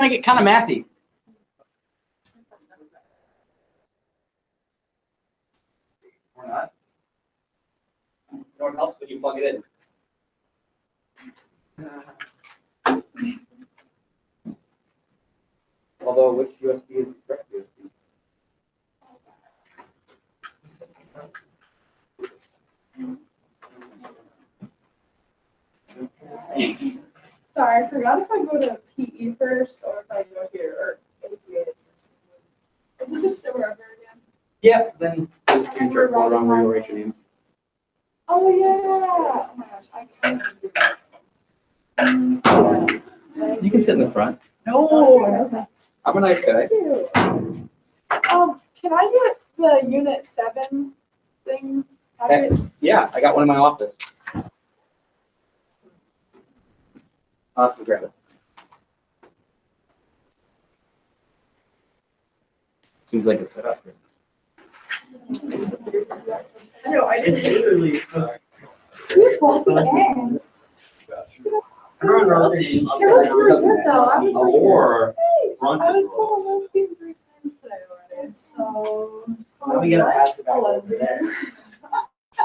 gonna get kind of mathy. Or not. You know what helps when you plug it in? Although, which USB is the correct USB? Sorry, I forgot if I go to PE first or if I go here or APA. Is it just wherever again? Yeah, then the signature go around where you write your names. Oh yeah! Oh my gosh, I can't do that. You can sit in the front. No, thanks. I'm a nice guy. Thank you. Can I get the Unit 7 thing? Okay. Yeah, I got one in my office. I'll have to grab it. Seems like it's set up here. I know, I It's didn't. literally. Who's walking in? Everyone wrote the. It looks really good though. I was like, Or. thanks. I brunch was is calling lesbian 3 times today already, so. Let me get a pass it back A over there. lesbian. I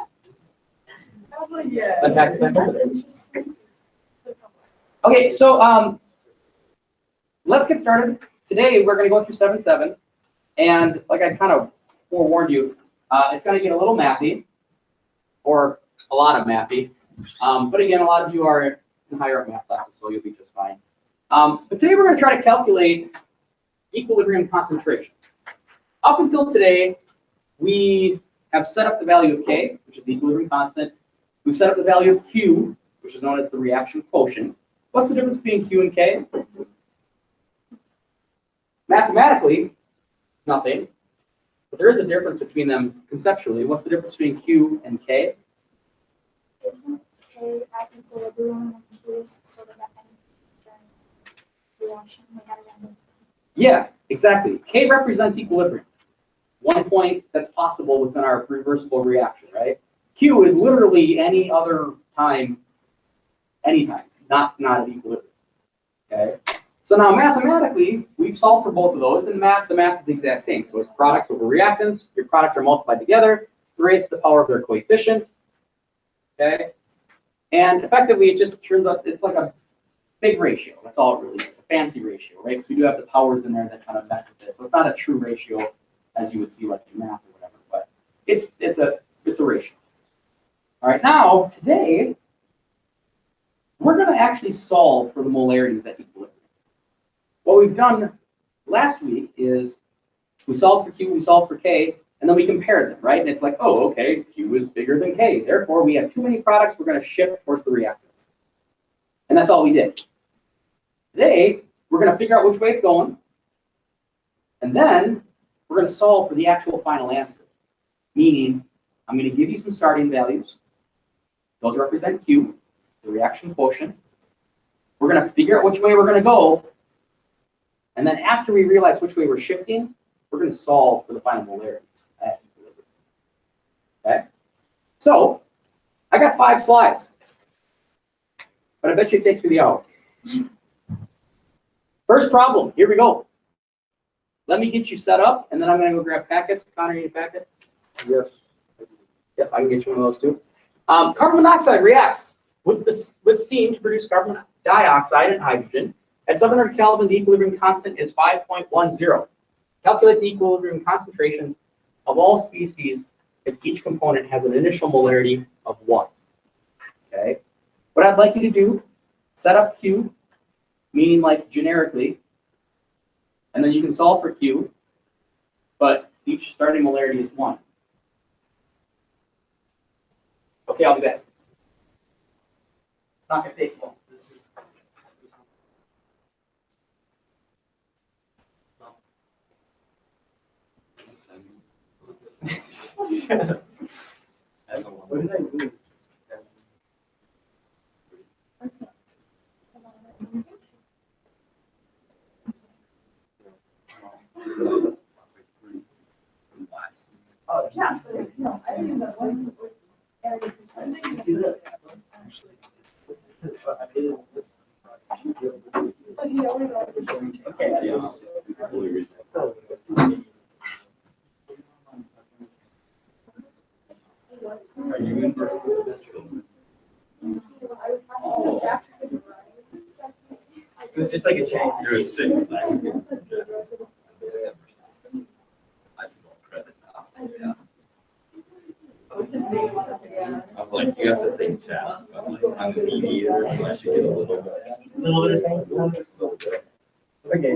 was like, yeah. Then pass it back over there. That's interesting. Okay, so let's get started. Today we're going to go through 7.7, and like I kind of forewarned you, it's going to get a little mathy, or a lot of mathy. But again, a lot of you are in higher up math classes, so you'll be just fine. But today we're going to try to calculate equilibrium concentrations. Up until today, we have set up the value of K, which is the equilibrium constant. We've set up the value of Q, which is known as the reaction quotient. What's the difference between Q and K? Mathematically, nothing. But there is a difference between them conceptually. What's the difference between Q and K? Isn't K at equilibrium when Q is sort of at any reaction, like at a random? Yeah, exactly. K represents equilibrium. One point that's possible within our reversible reaction, right? Q is literally any other time, anytime, not at equilibrium. Okay. So now mathematically, we've solved for both of those, and the math is the exact same. So it's products over reactants. Your products are multiplied together, raised to the power of their coefficient. Okay. And effectively, it just turns out it's like a big ratio. That's all it really is. A fancy ratio, right? Because we do have the powers in there that kind of mess with it. So it's not a true ratio as you would see like in math or whatever, but it's a ratio. All right, now today we're going to actually solve for the molarities at equilibrium. What we've done last week is we solved for Q, we solved for K, and then we compared them, right? And it's like, oh, okay, Q is bigger than K. Therefore, we have too many products. We're going to shift towards the reactants. And that's all we did. Today, we're going to figure out which way it's going. And then we're going to solve for the actual final answer. Meaning, I'm going to give you some starting values. Those represent Q, the reaction quotient. We're going to figure out which way we're going to go. And then after we realize which way we're shifting, we're going to solve for the final molarities at equilibrium. Okay? So, I got 5 slides. But I bet you it takes me the hour. First problem, here we go. Let me get you set up, and then I'm going to go grab packets. Connor, you need a packet? Yes. Yep, I can get you one of those too. Carbon monoxide reacts with steam to produce carbon dioxide and hydrogen. At 700 Kelvin, the equilibrium constant is 5.10. Calculate the equilibrium concentrations of all species if each component has an initial molarity of 1. Okay. What I'd like you to do, set up Q, meaning like generically, and then you can solve for Q, but each starting molarity is 1. Okay, I'll be back. It's not going to take long. What did I do? Oh, yeah. No, I didn't even know what Actually, I did this. But he always offers. Are you in for It was just like a change. You're a six. I just want credit. Yeah. I was like, you have to think, Chad. I'm like, I'm the mediator, so I should get a little bit. Little bit of things. Okay,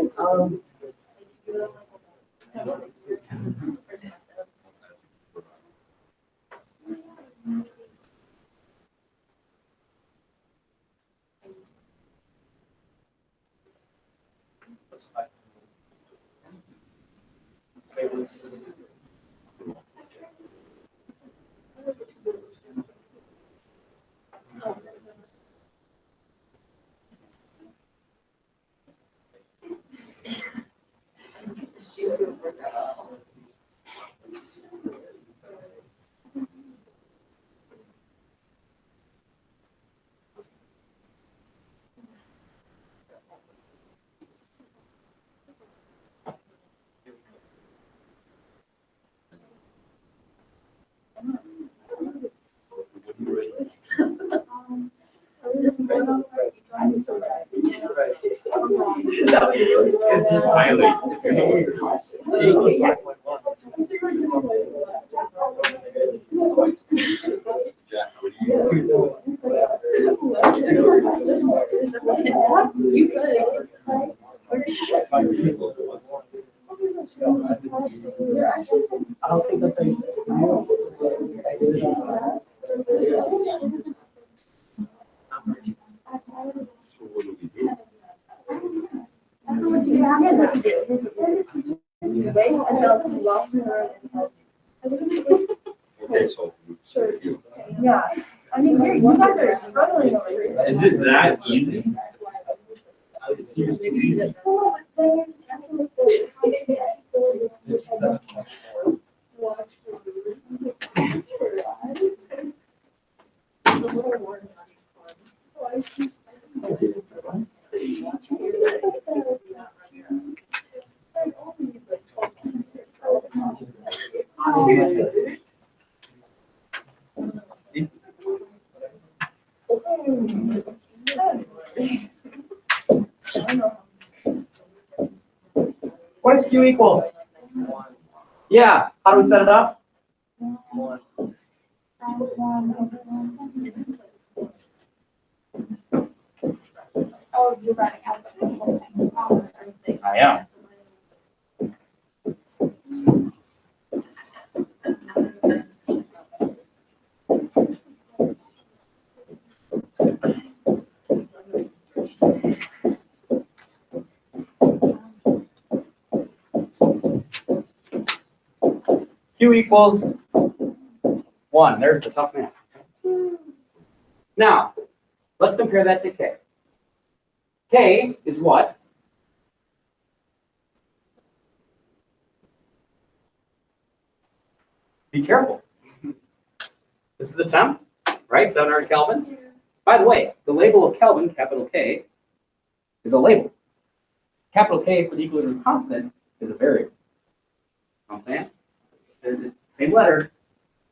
Jack, what do you? I don't think that's So what do we do? Okay, so. Yeah, I mean, you guys are struggling over here. Is it that easy? It seems too easy. What is Q equal? Yeah, how do we set it up? Oh, you're running out of the whole thing. I am. Q equals 1. There's the tough math. Now, let's compare that to K. K is what? Be careful. This is a temp, right? 700 Kelvin. By the way, the label of Kelvin, capital K, is a label. Capital K for the equilibrium constant is a variable. You know what I'm saying? They're the same letter,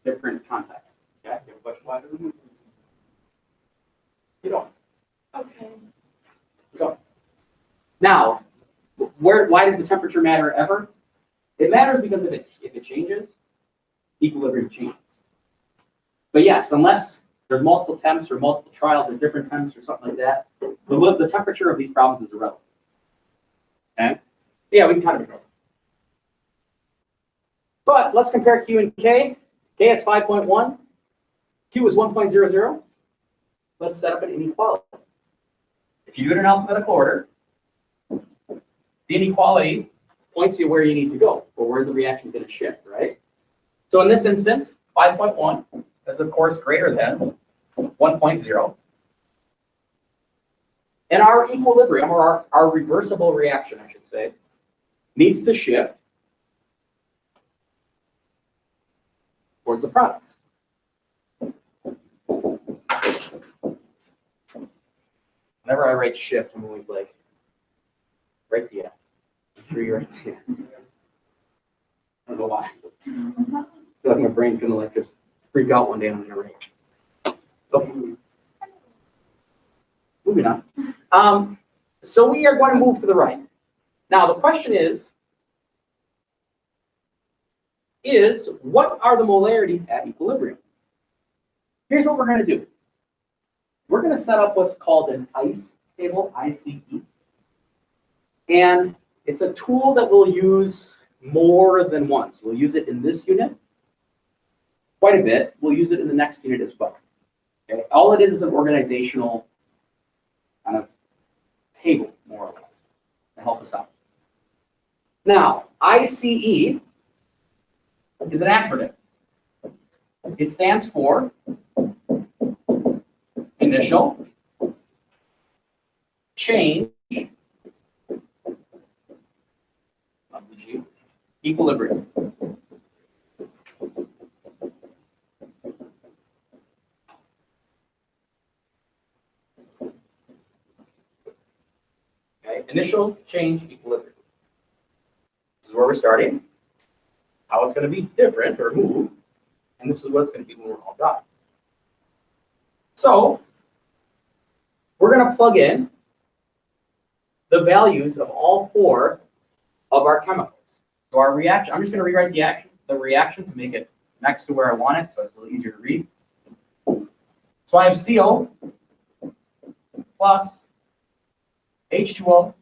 different context. Okay? You have a question? Why does it move? You don't. Okay. You don't. Now, why does the temperature matter ever? It matters because if it changes, equilibrium changes. But yes, unless there's multiple temps or multiple trials at different temps or something like that, the temperature of these problems is irrelevant. Okay? Yeah, we can kind of ignore it. But let's compare Q and K. K is 5.1. Q is 1.00. Let's set up an inequality. If you do it in alphabetical order, the inequality points you where you need to go, or where the reaction is going to shift, right? So in this instance, 5.1 is of course greater than 1.0. And our equilibrium, or our reversible reaction, I should say, needs to shift towards the product. Whenever I write shift, I'm always like, right the end. rewrite the answer. I don't know why. I feel like my brain's gonna like just freak out one day and I'm gonna rage. So, moving on. So we are going to move to the right. Now the question is what are the molarities at equilibrium? Here's what we're going to do. We're going to set up what's called an ICE table, ICE. And it's a tool that we'll use more than once. We'll use it in this unit quite a bit. We'll use it in the next unit as well. Okay? All it is an organizational kind of table, more or less, to help us out. Now, ICE is an acronym. It stands for initial, change, equilibrium. Okay, initial, change, equilibrium. This is where we're starting. How it's going to be different or move, and this is what it's going to be when we're all done. So we're going to plug in the values of all four of our chemicals. So our reaction, I'm just going to rewrite the reaction to make it next to where I want it, so it's a little easier to read. So I have CO plus H2O.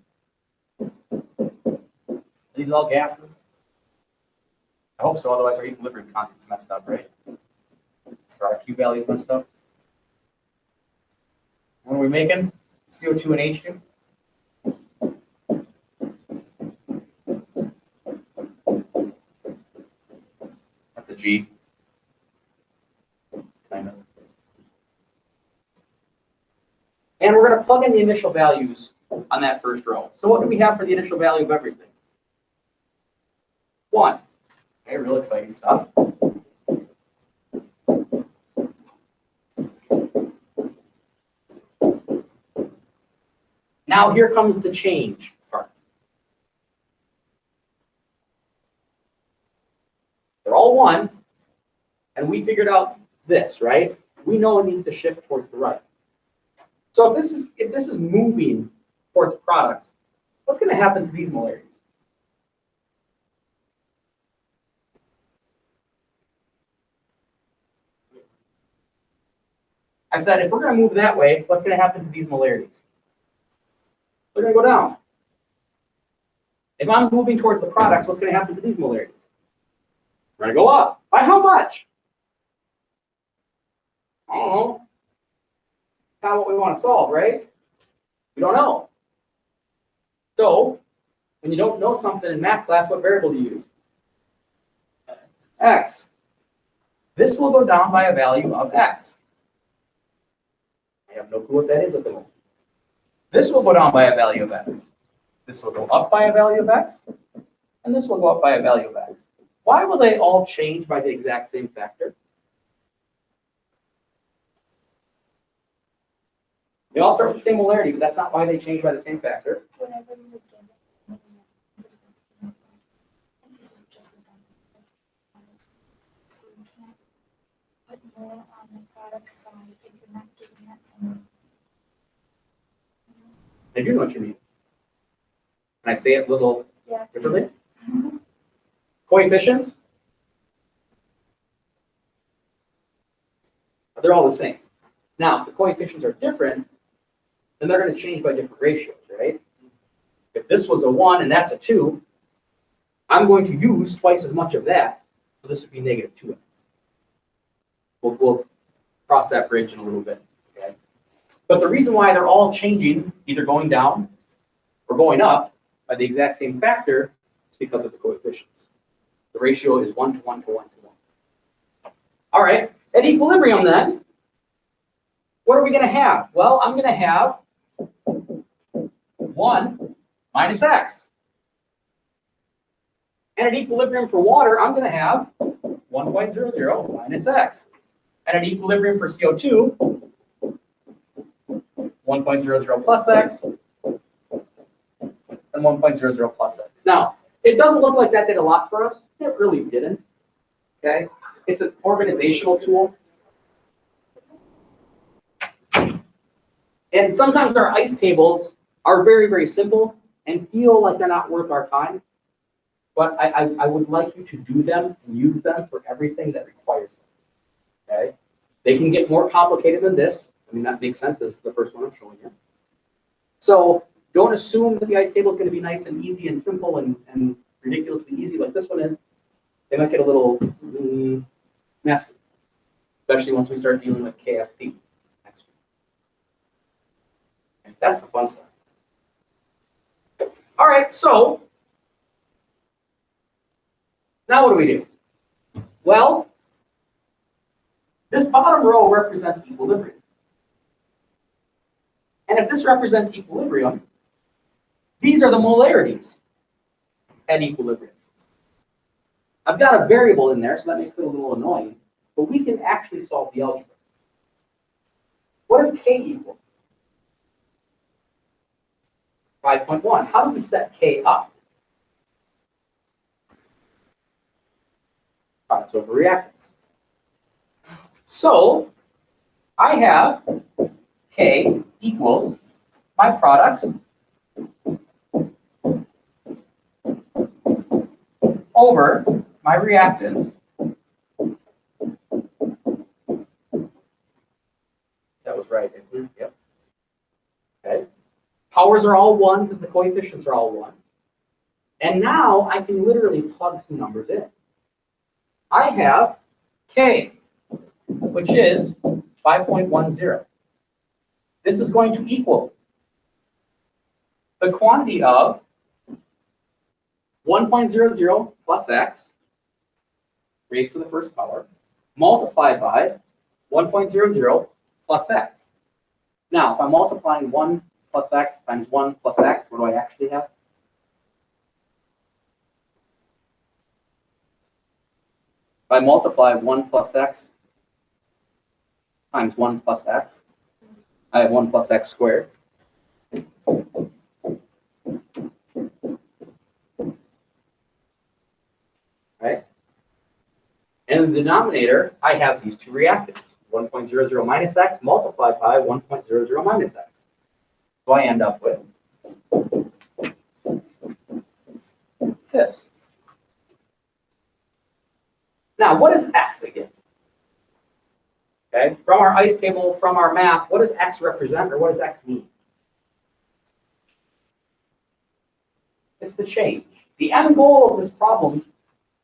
These are all gases. I hope so, otherwise our equilibrium constant's messed up, right? So our Q value is messed up. What are we making? CO2 and H2? That's a G. Kind of. And we're going to plug in the initial values on that first row. So what do we have for the initial value of everything? 1. Okay, real exciting stuff. Now here comes the change part. They're all 1, and we figured out this, right? We know it needs to shift towards the right. So if this is moving towards products, what's going to happen to these molarities? I said, if we're going to move that way, what's going to happen to these molarities? They're going to go down. If I'm moving towards the products, what's going to happen to these molarities? They're going to go up. By how much? I don't know. Kind of what we want to solve, right? We don't know. So, when you don't know something in math class, what variable do you use? X. This will go down by a value of X. I have no clue what that is at the moment. This will go down by a value of X. This will go up by a value of X. And this will go up by a value of X. Why will they all change by the exact same factor? They all start with the same molarity, but that's not why they change by the same factor. Whatever you give it, this is just redundant. So you can't put more on the product side if you're not giving that some. I do know what you mean. Can I say it a little Yeah. differently? Coefficients? They're all the same. Now, if the coefficients are different, then they're going to change by different ratios, right? If this was a 1 and that's a 2, I'm going to use twice as much of that, so this would be negative 2. We'll cross that bridge in a little bit, okay? But the reason why they're all changing, either going down or going up by the exact same factor, is because of the coefficients. The ratio is 1 to 1 to 1 to 1. All right, at equilibrium then, what are we going to have? Well, I'm going to have 1 minus X. And at equilibrium for water, I'm going to have 1.00 minus X. And at equilibrium for CO2, 1.00 plus X and 1.00 plus X. Now, it doesn't look like that did a lot for us. It really didn't. Okay? It's an organizational tool. And sometimes our ICE tables are very, very simple and feel like they're not worth our time. But I would like you to do them and use them for everything that requires them. Okay? They can get more complicated than this. I mean, that makes sense. This is the first one I'm showing you. So don't assume that the ICE table is going to be nice and easy and simple and ridiculously easy like this one is. They might get a little messy, especially once we start dealing with KSP. That's the fun stuff. All right, so now what do we do? Well, this bottom row represents equilibrium. And if this represents equilibrium, these are the molarities at equilibrium. I've got a variable in there, so that makes it a little annoying, but we can actually solve the algebra. What does K equal? 5.1. How do we set K up? Products over reactants. So I have K equals my products over my reactants. That was right, isn't it? Yep. Okay. Powers are all 1 because the coefficients are all 1. And now I can literally plug some numbers in. I have K, which is 5.10. This is going to equal the quantity of 1.00 plus x raised to the first power multiplied by 1.00 plus x. Now, if I'm multiplying 1 plus x times 1 plus x, what do I actually have? If I multiply 1 plus x times 1 plus x, I have 1 plus x squared. Right? And in the denominator, I have these two reactants, 1.00 minus x multiplied by 1.00 minus x. So I end up with this. Now, what is x again? Okay, from our ICE table, from our math, what does x represent, or what does x mean? It's the change. The end goal of this problem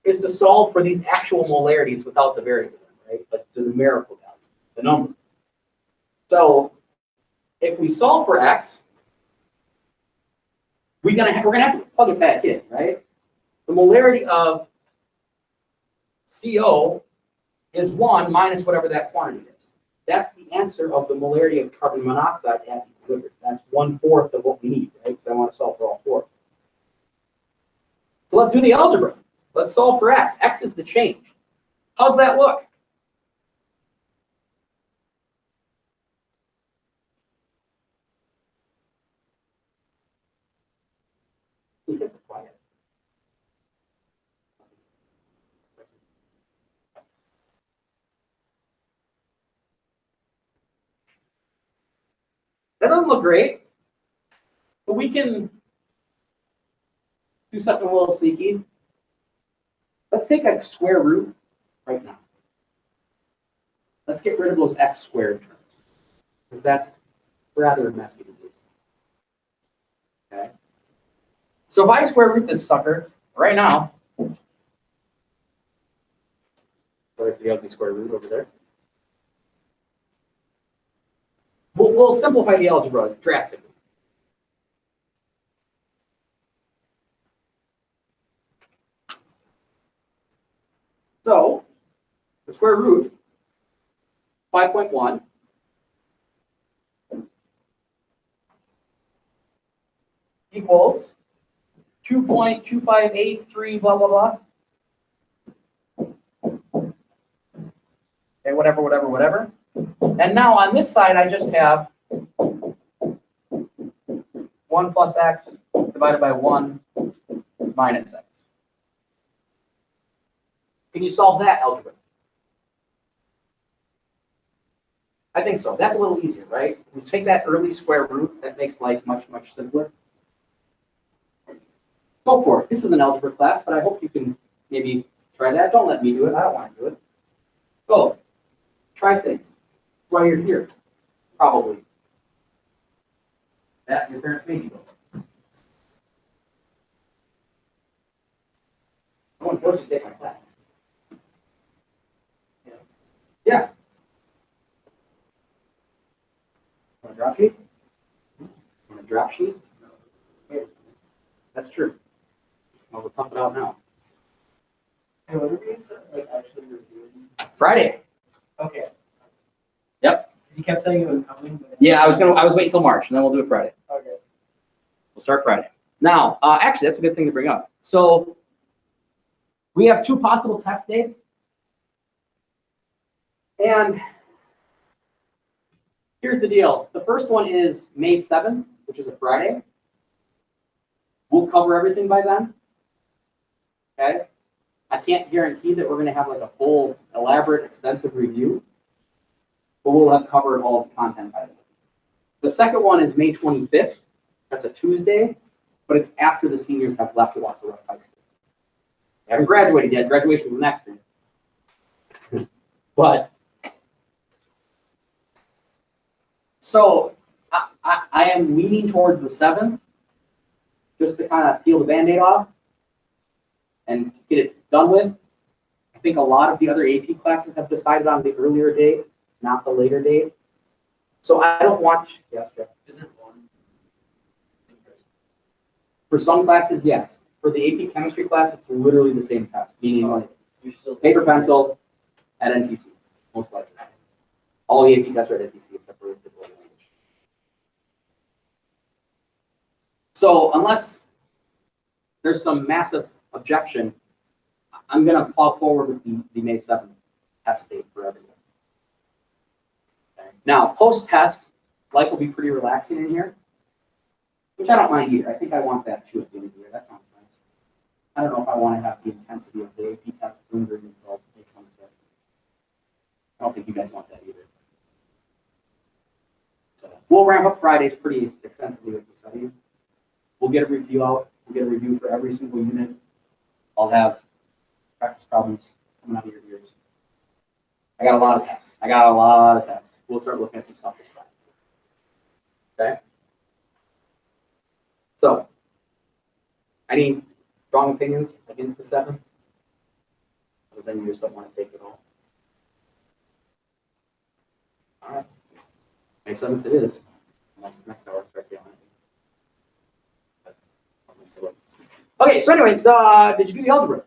is to solve for these actual molarities without the variable, right? Like the numerical value, the number. So if we solve for x, we're gonna have to plug it back in, right? The molarity of CO is 1 minus whatever that quantity is. That's the answer of the molarity of carbon monoxide at equilibrium. That's 1/4 of what we need, right? Because I want to solve for all 4. So let's do the algebra. Let's solve for x. X is the change. How's that look? Quiet. That doesn't look great, but we can do something a little sneaky. Let's take a square root right now. Let's get rid of those x squared terms, because that's rather messy to do. Okay. So if I square root this sucker right now, sorry for the ugly square root over there. We'll simplify the algebra drastically. So the square root 5.1 equals 2.2583 blah blah blah. Okay, whatever. And now on this side, I just have 1 plus x divided by 1 minus x. Can you solve that algebra? I think so. That's a little easier, right? We take that early square root. That makes life much, much simpler. Go for it. This is an algebra class, but I hope you can maybe try that. Don't let me do it. I don't want to do it. Go. Try things. That's why you're here. Probably. That your parents made you go. I want to force you to take my class. Yeah. Want a drop sheet? Want a drop sheet? That's true. Well, we'll tough it out now. Hey, what are we like actually reviewing? Friday. Okay. Yep. He kept saying it was coming. But Yeah, I was waiting till March, and then we'll do it Friday. Okay. We'll start Friday. Now, actually, that's a good thing to bring up. So we have two possible test dates. And here's the deal. The first one is May 7th, which is a Friday. We'll cover everything by then. Okay? I can't guarantee that we're going to have like a full, elaborate, extensive review, but we'll have covered all the content by then. The second one is May 25th. That's a Tuesday, but it's after the seniors have left Owasso West High School. They haven't graduated yet. Graduation is next year. But so I am leaning towards the 7th, just to kind of peel the Band-Aid off and get it done with. I think a lot of the other AP classes have decided on the earlier date, not the later date. So I don't want, yes, Jeff. Isn't one? For some classes, yes. For the AP chemistry class, it's literally the same test, meaning like You're still paper pencil at NPC, most likely. All the AP tests are at NPC except for the physical language. So unless there's some massive objection, I'm going to plow forward with the May 7th test date for everyone. Okay. Now, post-test, life will be pretty relaxing in here, which I don't mind either. I think I want that too at the end of the year. That sounds nice. I don't know if I want to have the intensity of the AP test lingering until May 25th. I don't think you guys want that either. So we'll ramp up Fridays pretty extensively with the study. We'll get a review out. We'll get a review for every single unit. I'll have practice problems coming out of your ears. I got a lot of tests. We'll start looking at some stuff this Friday. Okay? So, any strong opinions against the 7th? Or then you just don't want to take it all? All right. May 7th it is. Next hour, start the Okay, so anyways, did you do the algebra?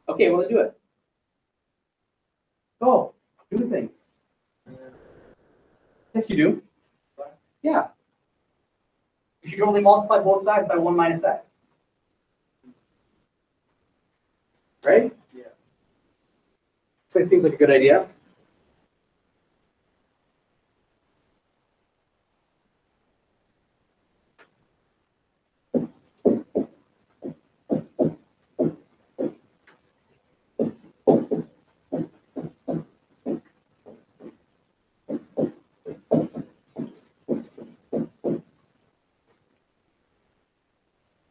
Okay, well, then do it. Go, do the things. Yes, you do. Yeah. You should only multiply both sides by 1 minus x. Right? Yeah. So it seems like a good idea.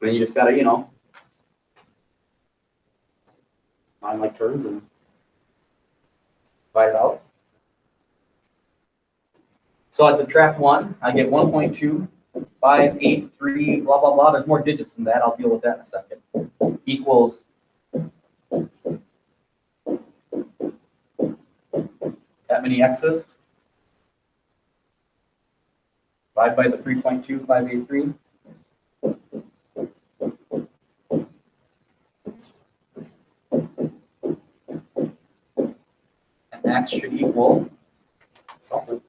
Then you just gotta, find like terms and divide it out. So I subtract 1, I get 1.2583, blah, blah, blah. There's more digits than that. I'll deal with that in a second. Equals that many x's. Divide by the 3.2583. And x should equal something.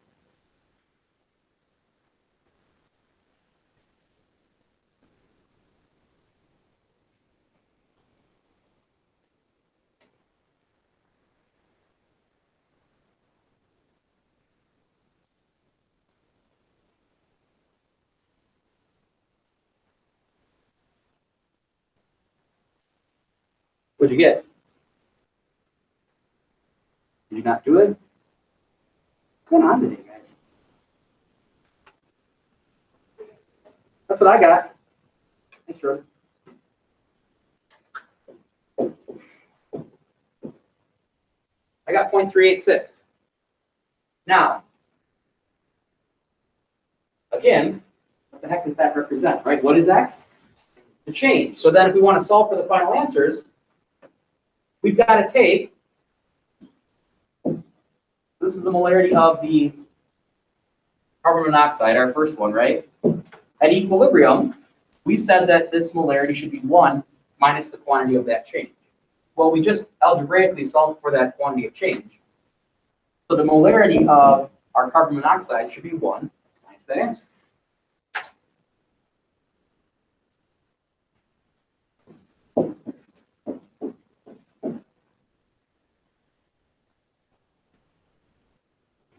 What'd you get? Did you not do it? What's going on today, guys? That's what I got. Thanks, Jordan. I got 0.386. Now, again, what the heck does that represent, right? What is x? The change. So then if we want to solve for the final answers, we've got to take, this is the molarity of the carbon monoxide, our first one, right? At equilibrium, we said that this molarity should be 1 minus the quantity of that change. Well, we just algebraically solved for that quantity of change. So the molarity of our carbon monoxide should be 1 minus that answer.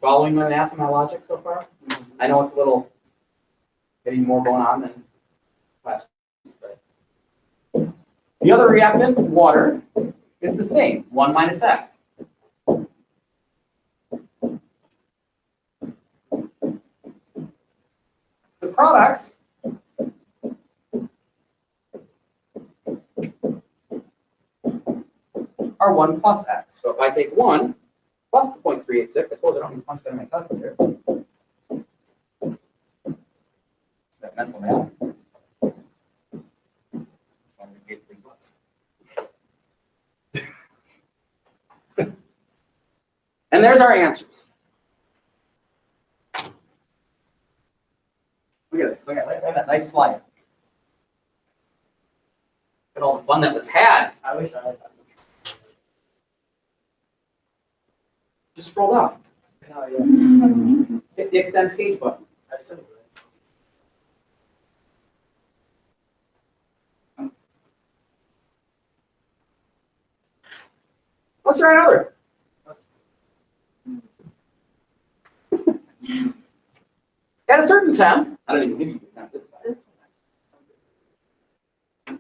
Following my math and my logic so far? I know it's a little, maybe more going on than last week, but the other reactant, water, is the same, 1 minus x. The products are 1 plus x. So if I take 1 plus the 0.386, I suppose I don't need to punch that in my calculator. That mental math. And there's our answers. Look at this. Look at that nice slide. Look at all the fun that was had. I wish I had that. Just scroll down. Oh, yeah. Hit the extend page button. I should have. Let's try another. At a certain temp, I don't even give you the temp this time.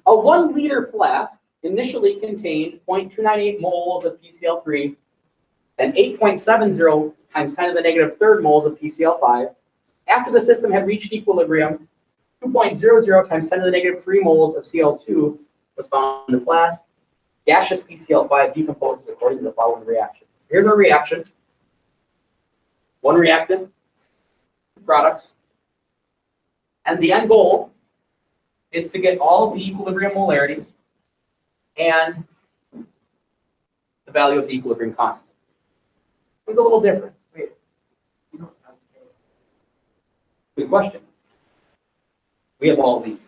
A 1 liter flask initially contained 0.298 moles of PCl3 and 8.70 times 10 to the negative third moles of PCl5. After the system had reached equilibrium, 2.00 times 10 to the negative 3 moles of Cl2 was found in the flask. Gaseous PCl5 decomposes according to the following reaction. Here's our reaction. 1 reactant, 2 products. And the end goal is to get all of the equilibrium molarities and the value of the equilibrium constant. It's a little different. Good question. We have all of these,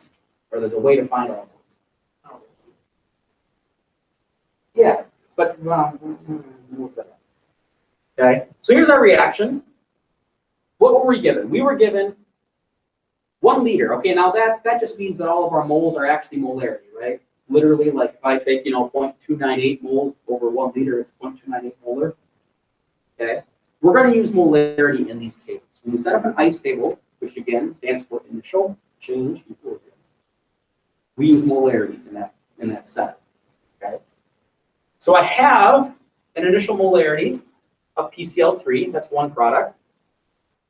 or there's a way to find all of them. Yeah, but we'll set that. Okay, so here's our reaction. What were we given? We were given 1 liter. Okay, now that just means that all of our moles are actually molarity, right? Literally, like if I take 0.298 moles over 1 liter, it's 0.298 molar. Okay, we're going to use molarity in these cases. When we set up an ICE table, which again stands for initial change equilibrium, we use molarities in that setup. Okay, so I have an initial molarity of PCl3, that's 1 product.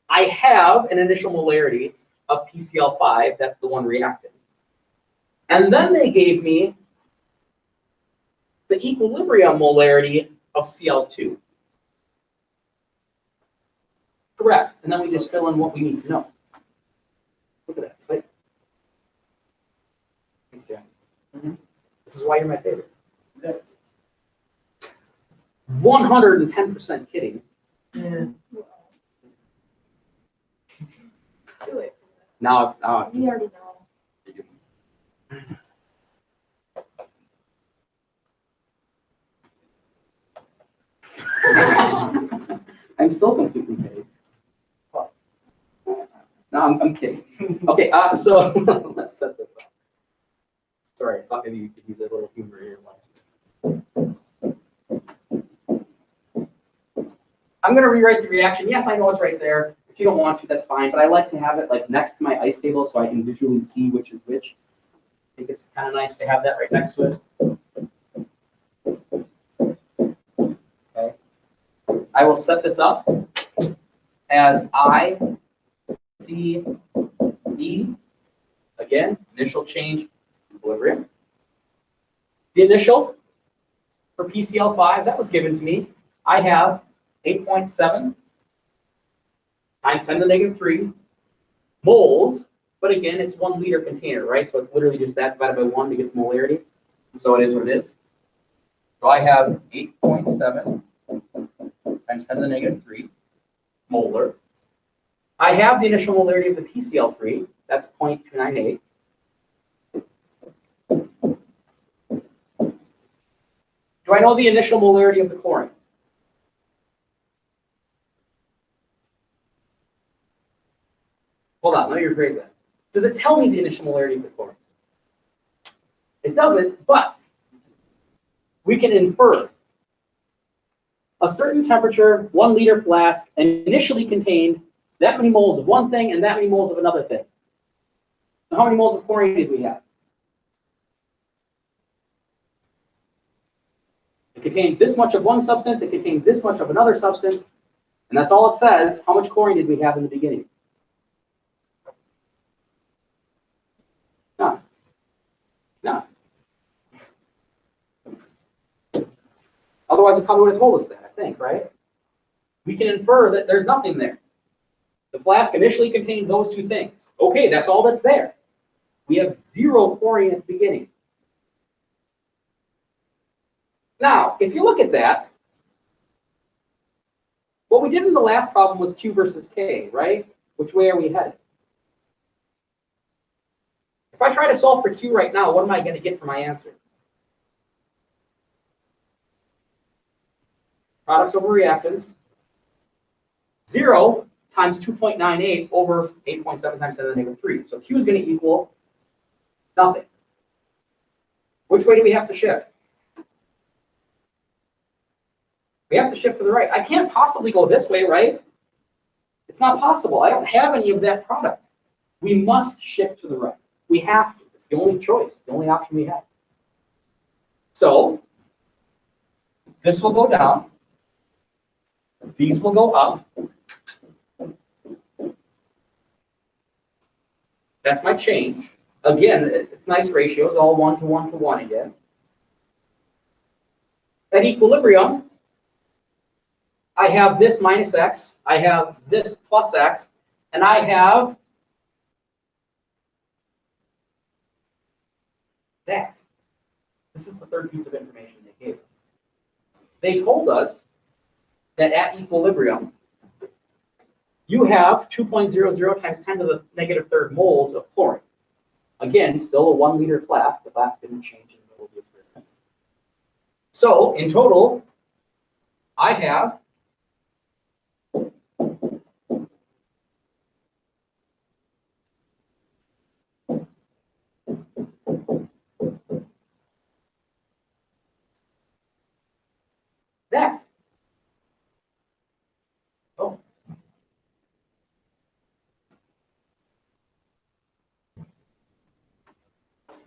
I have an initial molarity of PCl5, that's the 1 reactant. And then they gave me the equilibrium molarity of Cl2. Correct. And then we just fill in what we need to know. Look at that. See? Okay. This is why you're my favorite. 110% kidding. Yeah. Too late. Now, We already know. I'm still completely kidding. No, I'm kidding. Okay, so let's set this up. Sorry, I thought maybe you could use a little humor here. I'm going to rewrite the reaction. Yes, I know it's right there. If you don't want to, that's fine. But I like to have it like next to my ICE table so I can visually see which is which. I think it's kind of nice to have that right next to it. I will set this up as I, C, E. Again, initial change equilibrium. The initial for PCl5, that was given to me. I have 8.7 times 10 to the negative 3 moles, but again, it's 1 liter container, right? So it's literally just that divided by 1 to get the molarity. So it is what it is. So I have 8.7 times 10 to the negative 3 molar. I have the initial molarity of the PCl3, that's 0.298. Do I know the initial molarity of the chlorine? Hold on, let me rephrase that. Does it tell me the initial molarity of the chlorine? It doesn't, but we can infer a certain temperature, 1 liter flask, initially contained that many moles of one thing and that many moles of another thing. So how many moles of chlorine did we have? It contained this much of one substance, it contained this much of another substance, and that's all it says. How much chlorine did we have in the beginning? None. None. Otherwise, it probably would have told us that, I think, right? We can infer that there's nothing there. The flask initially contained those two things. Okay, that's all that's there. We have 0 chlorine at the beginning. Now, if you look at that, what we did in the last problem was Q versus K, right? Which way are we headed? If I try to solve for Q right now, what am I going to get for my answer? Products over reactants. 0 times 2.98 over 8.7 times 10 to the negative 3. So Q is going to equal nothing. Which way do we have to shift? We have to shift to the right. I can't possibly go this way, right? It's not possible. I don't have any of that product. We must shift to the right. We have to. It's the only choice, the only option we have. So this will go down. These will go up. That's my change. Again, it's nice ratios, all 1 to 1 to 1 again. At equilibrium, I have this minus x, I have this plus x, and I have that. This is the third piece of information they gave us. They told us that at equilibrium, you have 2.00 times 10 to the negative 3rd moles of chlorine. Again, still a 1 liter flask. The flask didn't change in the middle of the experiment. So in total, I have that. Oh.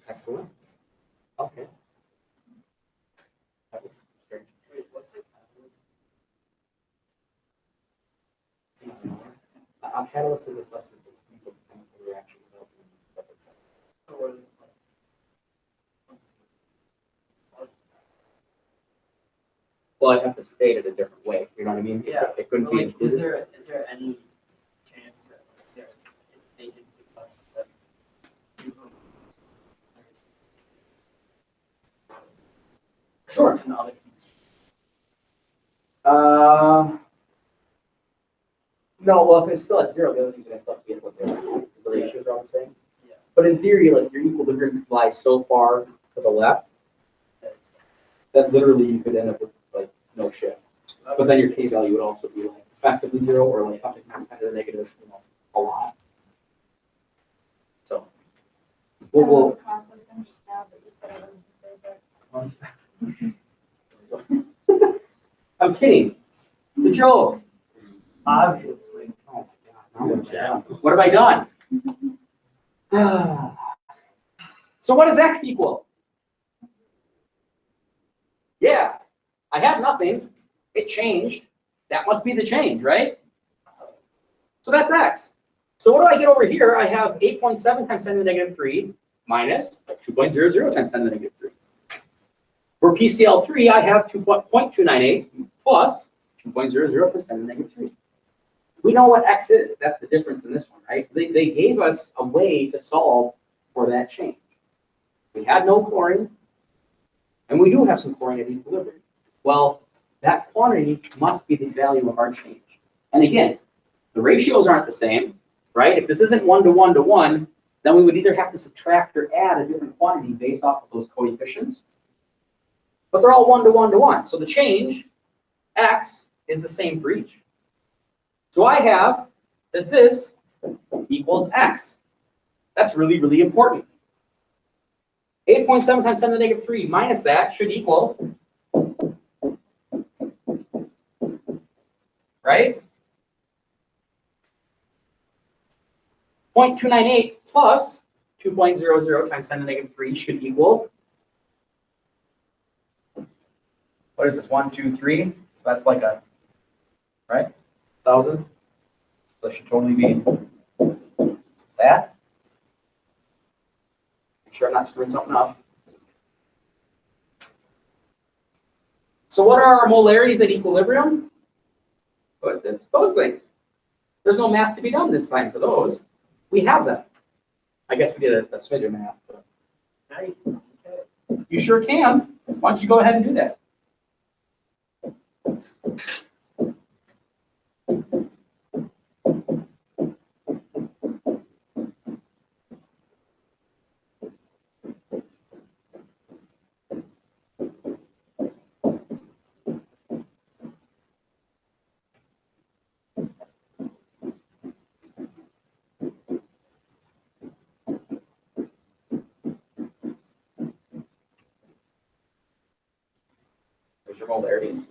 Excellent. Okay. That was strange. Wait, what's it? A catalyst is a substance that's used in a chemical reaction without being. Well, I'd have to state it a different way. You know what I mean? Yeah. It couldn't But, like, be. is there any chance that like, they did give us that? Sure. And the other No, well, if it's still at 0, the other things are going to still have to get what the ratios are all the same. Yeah. But in theory, like your equilibrium lies so far to the left that literally you could end up with like no shift. But then your K value would also be like effectively 0 or like something times 10 to the negative, a lot. So we'll I'm kidding. It's a joke. obviously. Oh my God. Now what have I done? What have I done? So what does X equal? Yeah, I have nothing. It changed. That must be the change, right? So that's x. So what do I get over here? I have 8.7 times 10 to the negative 3 minus 2.00 times 10 to the negative 3. For PCl3, I have 0.298 plus 2.00 times 10 to the negative 3. We know what x is. That's the difference in this one, right? They gave us a way to solve for that change. We had no chlorine, and we do have some chlorine at equilibrium. Well, that quantity must be the value of our change. And again, the ratios aren't the same, right? If this isn't 1 to 1 to 1, then we would either have to subtract or add a different quantity based off of those coefficients. But they're all 1 to 1 to 1. So the change, x, is the same for each. So I have that this equals x. That's really, really important. 8.7 times 10 to the negative 3 minus that should equal, right? 0.298 plus 2.00 times 10 to the negative 3 should equal, what is this, 1, 2, 3? So that's like a, right, 1,000. So it should totally be that. Make sure I'm not screwing something up. So what are our molarities at equilibrium? But it's those things. There's no math to be done this time for those. We have them. I guess we did a smidge of math. But you sure can. Why don't you go ahead and do that? There's your molarities.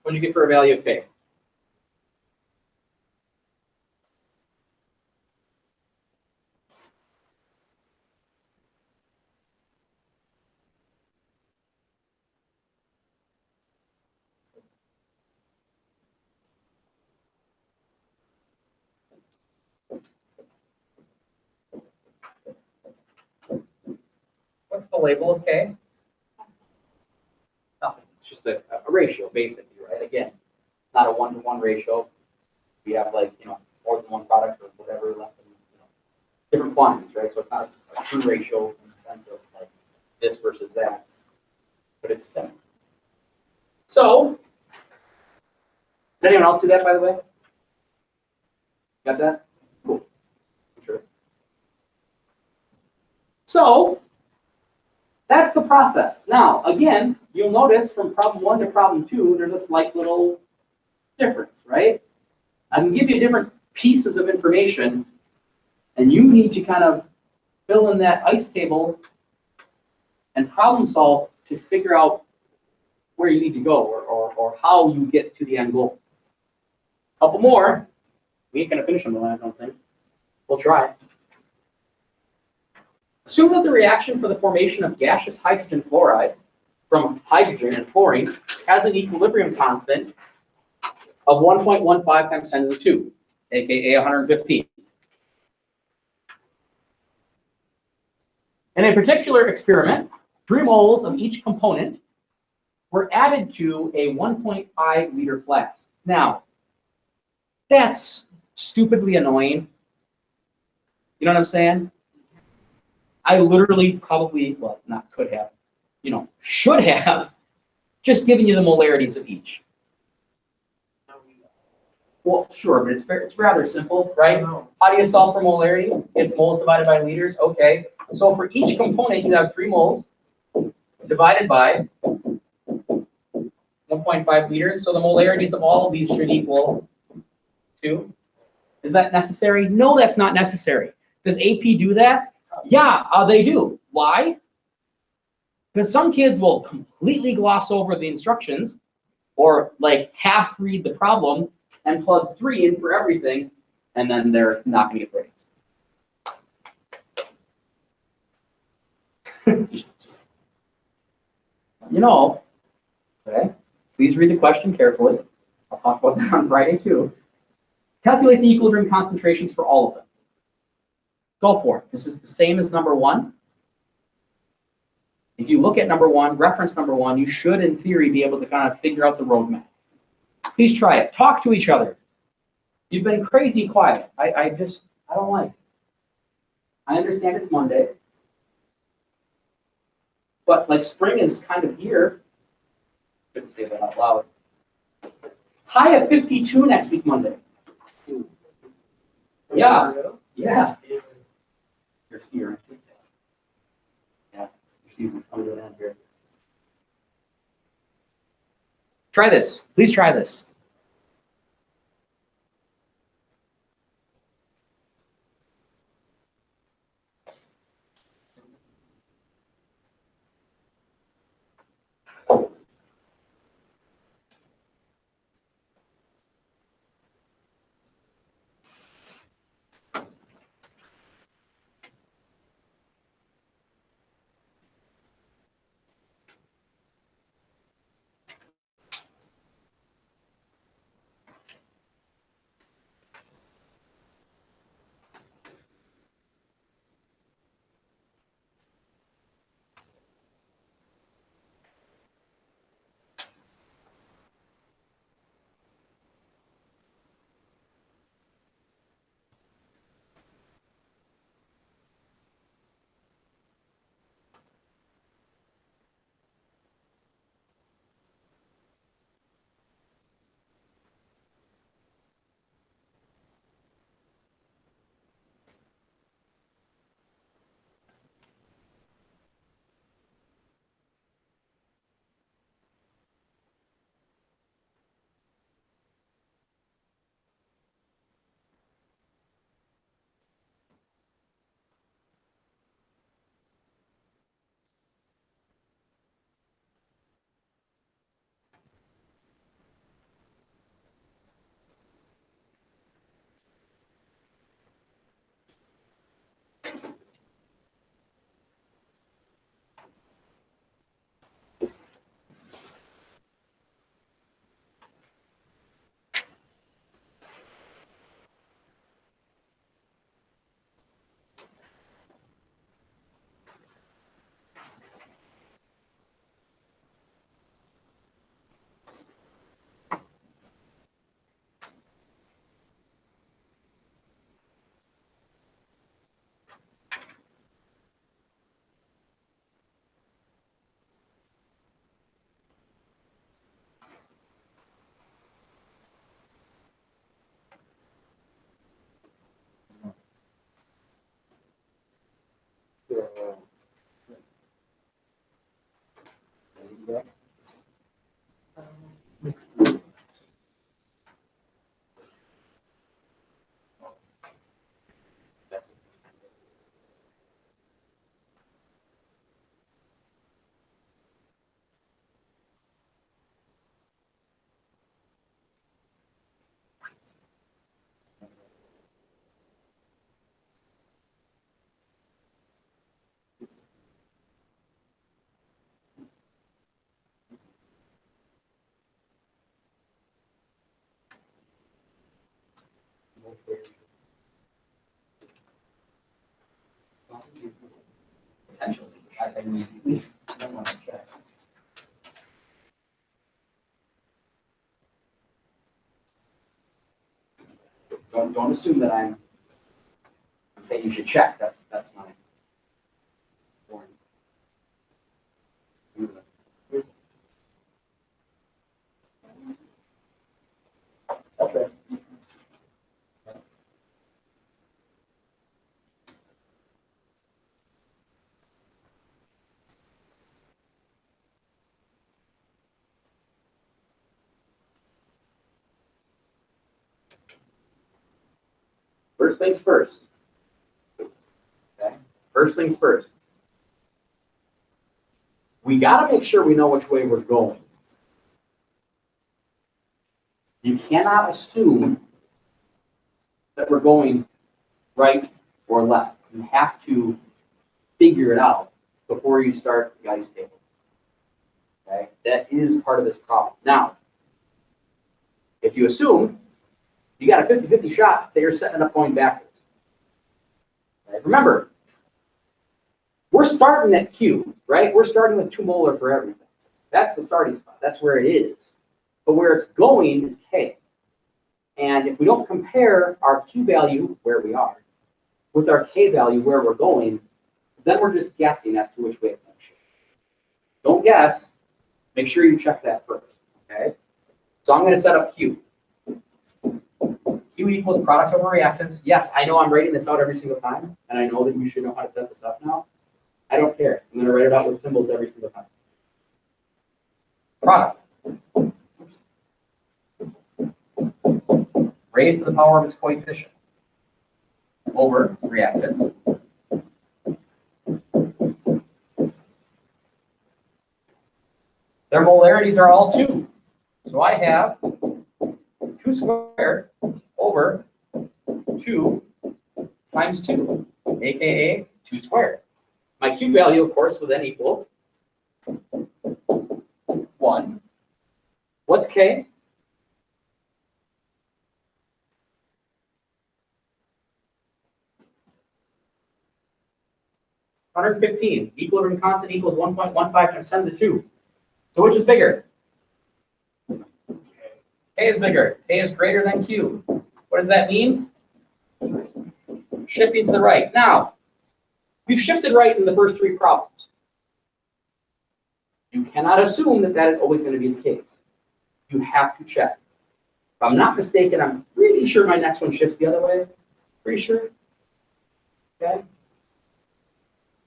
What did you get for a value of K? What's the label of K? Nothing. It's just a ratio, basically, right? Again, not a 1 to 1 ratio. We have like, more than one product or whatever, less than, different quantities, right? So it's not a true ratio in the sense of like this versus that, but it's similar. So, did anyone else do that, by the way? Got that? Cool. Sure. So, that's the process. Now, again, you'll notice from problem 1 to problem 2, there's a slight little difference, right? I can give you different pieces of information, and you need to kind of fill in that ICE table and problem solve to figure out where you need to go or how you get to the end goal. A couple more. We ain't going to finish them, I don't think. We'll try. Assume that the reaction for the formation of gaseous hydrogen fluoride from hydrogen and fluorine has an equilibrium constant of 1.15 times 10 to the 2, aka 115. In a particular experiment, 3 moles of each component were added to a 1.5 liter flask. Now, that's stupidly annoying. You know what I'm saying? I literally probably, well, not could have, should have just given you the molarities of each. Well, sure, but it's rather simple, right? How do you solve for molarity? It's moles divided by liters. Okay. So for each component, you have 3 moles divided by 1.5 liters. So the molarities of all of these should equal 2. Is that necessary? No, that's not necessary. Does AP do that? Yeah, they do. Why? Because some kids will completely gloss over the instructions or like half read the problem and plug 3 in for everything, and then they're not going to get grades. Okay, please read the question carefully. I'll talk about that on Friday too. Calculate the equilibrium concentrations for all of them. Go for it. This is the same as number 1. If you look at number 1, reference number 1, you should, in theory, be able to kind of figure out the roadmap. Please try it. Talk to each other. You've been crazy quiet. I don't like it. I understand it's Monday. But like spring is kind of here. Couldn't say that out loud. High of 52 next week, Monday. Yeah. Yeah. You're here. Yeah. Your students coming to an end here. Try this. Please try this. Potentially. I mean, we don't want to check. Don't assume that I'm saying you should check. That's my First things first. Okay, first things first. We got to make sure we know which way we're going. You cannot assume that we're going right or left. You have to figure it out before you start the ice table. Okay, that is part of this problem. Now, if you assume you got a 50-50 shot that you're setting up going backwards. Okay, remember, we're starting at Q, right? We're starting with 2 molar for everything. That's the starting spot. That's where it is. But where it's going is K. And if we don't compare our Q value, where we are, with our K value, where we're going, then we're just guessing as to which way it's going to shift. Don't guess. Make sure you check that first, okay? So I'm going to set up Q. Q equals products over reactants. Yes, I know I'm writing this out every single time, and I know that you should know how to set this up now. I don't care. I'm going to write it out with symbols every single time. Product. Raised to the power of its coefficient over reactants. Their molarities are all 2. So I have 2 squared over 2 times 2, aka 2 squared. My Q value, of course, will then equal 1. What's K? $115. Equilibrium constant equals 1.15 times 10 to the 2. So which is bigger? K is bigger. K is greater than Q. What does that mean? Shifting to the right. Now, we've shifted right in the first 3 problems. You cannot assume that that is always going to be the case. You have to check. If I'm not mistaken, I'm pretty sure my next one shifts the other way. Pretty sure. Okay.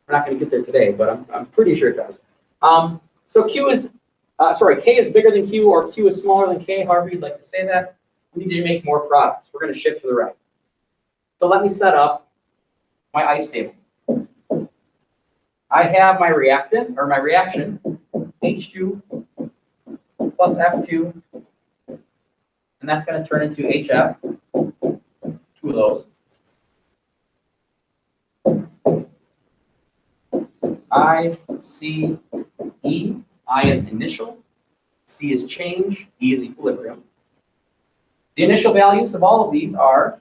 We're not going to get there today, but I'm pretty sure it does. So K is bigger than Q, or Q is smaller than K, however you'd like to say that. We need to make more products. We're going to shift to the right. So let me set up my ice table. I have my reactant, or my reaction, H2 plus F2, and that's going to turn into HF, 2 of those. I, C, E. I is initial, C is change, E is equilibrium. The initial values of all of these are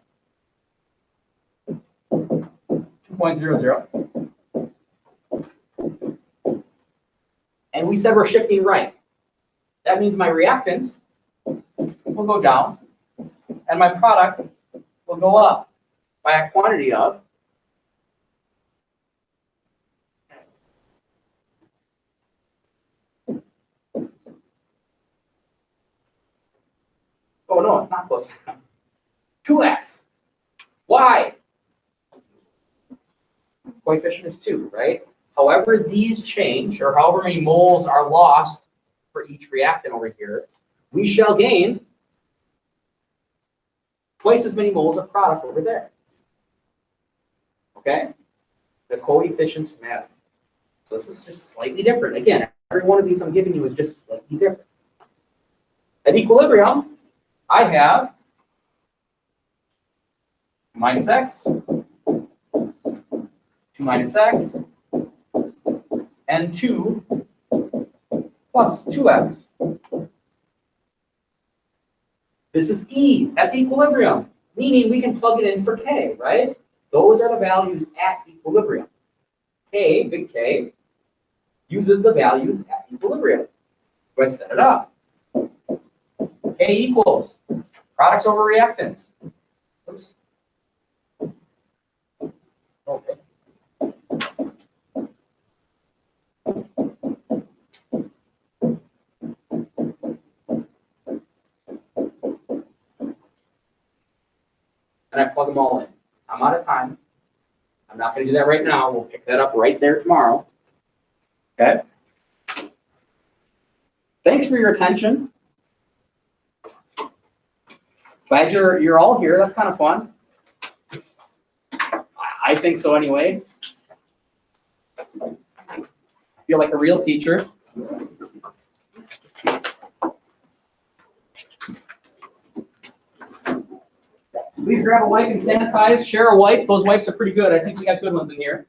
2.00. And we said we're shifting right. That means my reactants will go down, and my product will go up by a quantity of oh no, it's not close enough. 2x. Why? Coefficient is 2, right? However these change, or however many moles are lost for each reactant over here, we shall gain twice as many moles of product over there. Okay? The coefficients matter. So this is just slightly different. Again, every one of these I'm giving you is just slightly different. At equilibrium, I have minus x, 2 minus x, and 2 plus 2x. This is E, that's equilibrium, meaning we can plug it in for K, right? Those are the values at equilibrium. K, big K, uses the values at equilibrium. So I set it up. K equals products over reactants. Oops. Okay. And I plug them all in. I'm out of time. I'm not going to do that right now. We'll pick that up right there tomorrow. Okay? Thanks for your attention. Glad you're all here. That's kind of fun. I think so anyway. Feel like a real teacher. Please grab a wipe and sanitize. Share a wipe. Those wipes are pretty good. I think we got good ones in here.